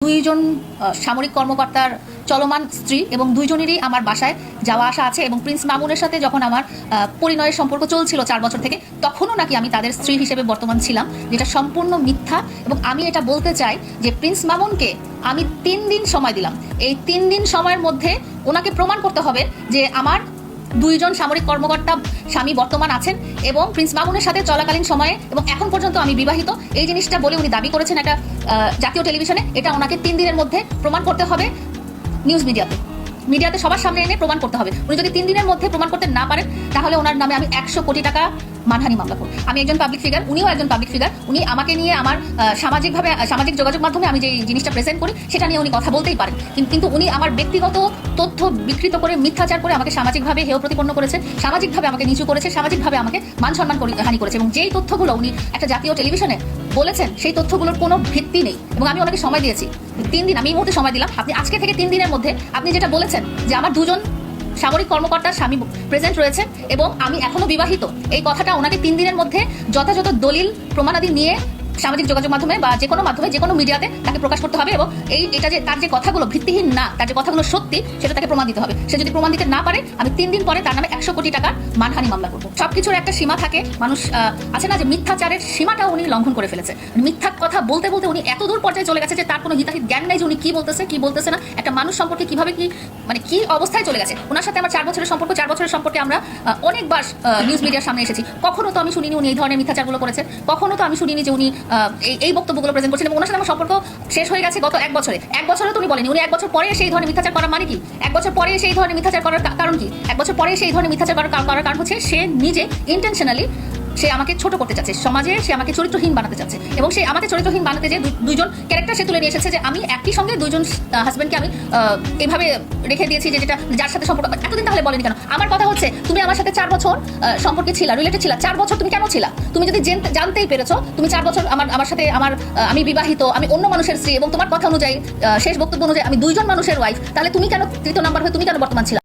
দুইজন সামরিক কর্মকর্তার চলমান স্ত্রী এবং দুইজনেরই আমার বাসায় যাওয়া আসা আছে এবং প্রিন্স মামুনের সাথে যখন আমার পরিণয়ের সম্পর্ক চলছিল 4 বছর থেকে, তখনও নাকি আমি তাদের স্ত্রী হিসেবে বর্তমান ছিলাম, যেটা সম্পূর্ণ মিথ্যা। এবং আমি এটা বলতে চাই যে প্রিন্স মামুনকে আমি 3 দিন সময় দিলাম। এই 3 দিন সময়ের মধ্যে ওনাকে প্রমাণ করতে হবে যে আমার দুইজন সামরিক কর্মকর্তা স্বামী বর্তমান আছেন এবং প্রিন্স মামুনের সাথে চলাকালীন সময়ে এবং এখন পর্যন্ত আমি বিবাহিত, এই জিনিসটা বলে উনি দাবি করেছেন একটা জাতীয় টেলিভিশনে। এটা ওনাকে 3 দিনের মধ্যে প্রমাণ করতে হবে নিউজ মিডিয়াতে সবার সামনে এনে প্রমাণ করতে হবে। উনি যদি 3 দিনের মধ্যে প্রমাণ করতে না পারেন তাহলে ওনার নামে আমি 100 কোটি টাকা মানহানি মামলা করব। আমি একজন পাবলিক ফিগার, উনিও একজন পাবলিক ফিগার। উনি আমাকে নিয়ে আমার সামাজিক যোগাযোগ মাধ্যমে আমি যে জিনিসটা প্রেজেন্ট করি সেটা নিয়ে উনি কথা বলতেই পারেন, কিন্তু উনি আমার ব্যক্তিগত তথ্য বিকৃত করে মিথ্যাচার করে আমাকে সামাজিকভাবে হেয় প্রতিপন্ন করেছেন, সামাজিকভাবে আমাকে নিচু করেছে, সামাজিকভাবে আমাকে মান সম্মান হানি করেছে। এবং যেই তথ্যগুলো উনি একটা জাতীয় টেলিভিশনে বলেছেন সেই তথ্যগুলোর কোনো ভিত্তি নেই। এবং আমি ওনাকে সময় দিয়েছি 3 দিন, আমি এই মুহূর্তে সময় দিলাম। আপনি আজকে থেকে 3 দিনের মধ্যে আপনি যেটা বলেছেন যে আমার দুজন সামরিক কর্মকর্তার স্বামী প্রেজেন্ট রয়েছে এবং আমি এখনো বিবাহিত, এই কথাটা ওনাকে 3 দিনের মধ্যে যথাযথ দলিল প্রমাণাদি নিয়ে সামাজিক যোগাযোগ মাধ্যমে বা যে কোনো মিডিয়াতে তাকে প্রকাশ করতে হবে। এবং এটা যে তার যে কথাগুলো ভিত্তিহীন না, তার যে কথাগুলো সত্যি, সেটা তাকে প্রমাণ দিতে হবে। সে যদি প্রমাণ দিতে না পারে আমি 3 দিন পরে তার নামে 100 কোটি টাকার মানহানি মামলা করবো। সবকিছুর একটা সীমা থাকে, মানুষ আছে না, যে মিথ্যাচারের সীমাটা উনি লঙ্ঘন করে ফেলেছে। মিথ্যা কথা বলতে বলতে উনি এত দূর পর্যায়ে চলে গেছে যে তার কোনো হিতাহিত জ্ঞান নেই যে উনি কি বলতেছে না, একটা মানুষ সম্পর্কে কিভাবে কি অবস্থায় চলে গেছে। ওনার সাথে আমার 4 বছরের সম্পর্কে আমরা অনেকবার নিউজ মিডিয়ার সামনে এসেছি, কখনো তো আমি শুনিনি উনি এই ধরনের মিথ্যাচারগুলো করেছেন, কখনো তো আমি শুনিনি যে উনি এই বক্তব্যগুলো প্রেজেন্ট করছেন। এবং ওনার সাথে আমার সম্পর্ক শেষ হয়ে গেছে গত 1 বছরে। 1 বছরে তো উনি বলেনি, উনি 1 বছর পরে সেই ধরনের মিথ্যাচার করার মানে কি? 1 বছর পরে সেই ধরনের মিথ্যাচার করার কারণ কি? 1 বছর পরে সেই ধরনের মিথ্যাচার করার কারণ হচ্ছে সে নিজে ইন্টেনশনালি সে আমাকে ছোট করতে চাচ্ছে, সমাজে সে আমাকে চরিত্রহীন বানাতে চাচ্ছে। এবং সে আমাকে চরিত্রহীন বানাতে যে দুইজন ক্যারেক্টার সে তুলে নিয়ে এসেছে, যে আমি একই সঙ্গে দুইজন হাজব্যান্ডকে আমি এভাবে রেখে দিয়েছি, যে যেটা যার সাথে সম্পর্ক এতদিন তাহলে বলেনি কেন? আমার কথা হচ্ছে তুমি আমার সাথে 4 বছর সম্পর্কে ছিলা, রিলেটেড ছিলা। 4 বছর তুমি কেন ছিলা? তুমি যদি জানতেই পেরেছো তুমি 4 বছর আমার সাথে আমি বিবাহিত, আমি অন্য মানুষের স্ত্রী এবং তোমার কথা অনুযায়ী শেষ বক্তব্য অনুযায়ী আমি 2জন মানুষের ওয়াইফ, তাহলে তুমি কেন তৃতীয় নাম্বার হয়ে তুমি কেন বর্তমান ছিলা?